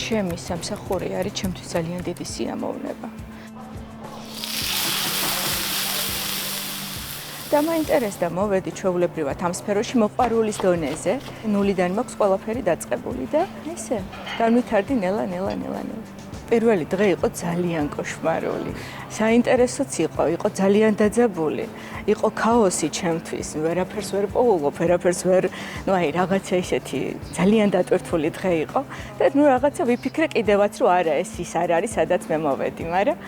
ჩემი სამსახური არის ჩემთვის ძალიან დიდი სიამოვნება. და მაინტერესდა მოვედი ჩვეულებრივად ამ სფეროში მოყვარულის დონეზე. ნულიდან მაქვს ყველაფერი დაწყებული და ესე განვითარდი ნელა. პირველი დღე იყო ძალიან კოშმარული. საინტერესოც იყო ძალიან დაძაბული. იყო ქაოსი ჩემთვის, ვერაფერს ვერ პოულობ, ვერაფერს ვერ, რაღაცა ისეთი ძალიან დატვირთული დღე იყო და რაღაცა ვიფიქრე კიდევაც რომ არა ეს ის არ არის, სადაც მე მოვედი, მაგრამ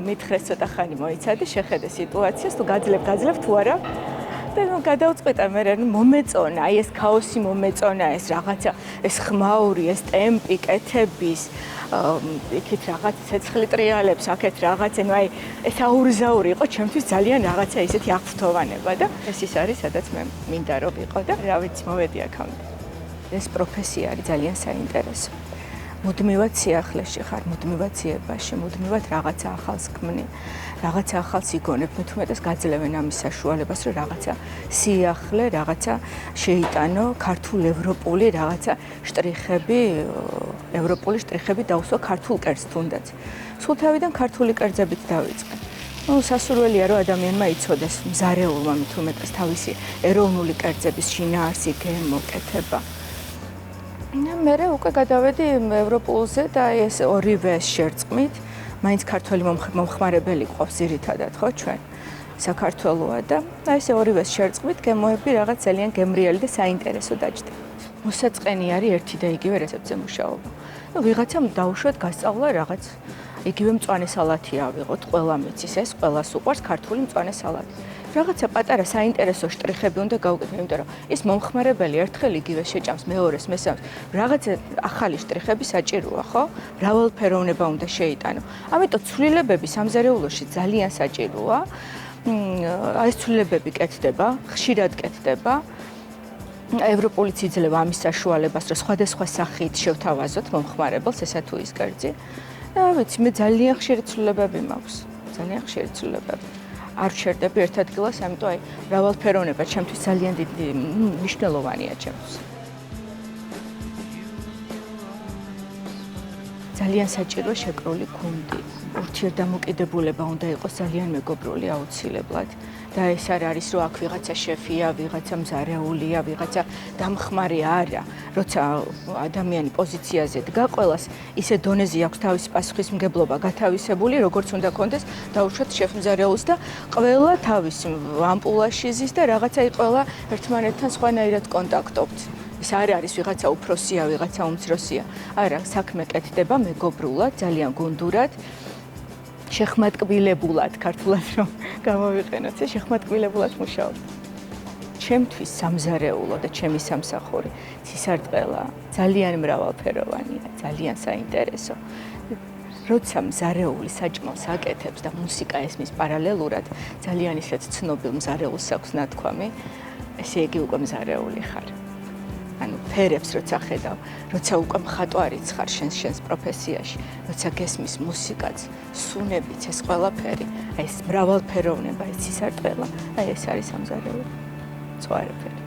მითხრეს ცოტა ხანი მოიცადე, შეხედე სიტუაციას, თუ გაძლებ თუ არა. და გადავწყვიტა მე მომეწონა, ეს ქაოსი მომეწონა, ეს რაღაცა, ეს ხმაური, ეს ტემპი, კეთების, იქით რაღაც ცეცხლი ტრიალებს, აქეთ რაღაცა, ეს აურზაური იყო ჩემთვის ძალიან რაღაცა ისეთი აღფრთოვანება და ეს ის არის, სადაც მე მინდა რომ ვიყო და რა ვიცი, მოვედი აქამდე. ეს პროფესია არის ძალიან საინტერესო. მუდმივად სიახლეში ხარ, მუდმივად ძიებაში, მუდმივად რაღაცა ახალს ქმნი, რაღაცა ახალს იგონებ, მithumetes გაძლევენ ამის საშუალებას, რომ რაღაცა სიახლე, რაღაცა შეიტანო, ქართულ ევროპული რაღაცა შტრიხები, ევროპული შტრიხები დაუსვა ქართულ კერძს თუნდაც. სულ თავიდან ქართული კერძებით დავიწყე. სასურველია რომ ადამიანმა იცოდეს მზარეულმა მithumetes თავისი ეროვნული კერძების შინაარსი, გემო, კეთება. მე უკვე გადავედი ევროპულზე და ეს ორივე შერწყმით, მაინც ქართველი მომხმარებელი ყავს ძირითადად, ხო ჩვენ საქართველოა და ეს ორივე შერწყმით გემოები რაღაც ძალიან გემრიელი და საინტერესო დაჯდა. მოსაწყენი არის ერთი და იგივე რეცეპტზე მუშაობა. ვიღაცამ დაუშვათ გასწავლა რაღაც იგივე მწვანე სალათი ავიღოთ, ყველა მიცის ეს, ყველას უყვარს ქართული მწვანე სალათი. რაღაცა პატარა საინტერესო შტრიხები უნდა გავუკეთო, იმიტომ რომ ის მომხმარებელი ერთხელ იგივე შეჭამს, მეორეს, მესამეს. რაღაცა ახალი შტრიხები საჭიროა, ხო? მრავალფეროვნება უნდა შეიტანო. ამიტომ ცვლილებები სამზარეულოში ძალიან საჭიროა. ეს ცვლილებები კეთდება, ხშირად კეთდება. ევროპულიც იძლევა ამის საშუალებას, რომ სხვადასხვა სახით შევთავაზოთ მომხმარებელს ესა თუ ის კერძი. და ვიცი, მე ძალიან ხშირი ცვლილებები მაქვს. ძალიან ხშირი ცვლილებები. არ ვშერდები ერთ ადგილას, ამიტომ მრავალფეროვნება ჩემთვის ძალიან დიდი მნიშვნელოვანია ჩემთვის. ძალიან საჭიროა შეკრული გუნდი. ურთიერთდამოკიდებულება უნდა იყოს ძალიან მეგობრული აუცილებლად. და ეს არ არის რომ აქ ვიღაცა შეფია, ვიღაცა მზარეულია, ვიღაცა დამხმარე არა. როცა ადამიანი პოზიციაზე დგა, ყველას ისე დონეზე აქვს თავისი პასუხისმგებლობა გათავისებული, როგორც უნდა კონდეს დაუშვათ შეფმზარეულს და ყველა თავის ამპულაში ზის და რაღაცა ყველა ერთმანეთთან სხვანაირად კონტაქტობთ. ეს არ არის ვიღაცა უფროსია, ვიღაცა უმცროსია. არა, საქმე კეთდება მეგობრულად, ძალიან გუნდურად. შეხმატკბილებულად, ქართულად რომ გამოვიყენოთ, შეხმატკბილებულად მუშაობ. ჩემთვის სამზარეულო და ჩემი სამსახური ცისარტყელა ძალიან მრავალფეროვანია, ძალიან საინტერესო. როცა მზარეული საჭმელს აკეთებს და მუსიკა ესმის პარალელურად, ძალიან ისეთ ცნობილ მზარეულს აქვს ნათქვამი, ესე იგი უკვე მზარეული ხარ. ფერებს როცა ხედავ, როცა უკვე მხატვარიც ხარ შენს პროფესიაში, როცა გესმის მუსიკაც, სუნებიც, ეს ყველაფერი, ეს მრავალფეროვნება, ეს ცისარტყელა, ეს არის სამზარეულო. სხვა არაფერი.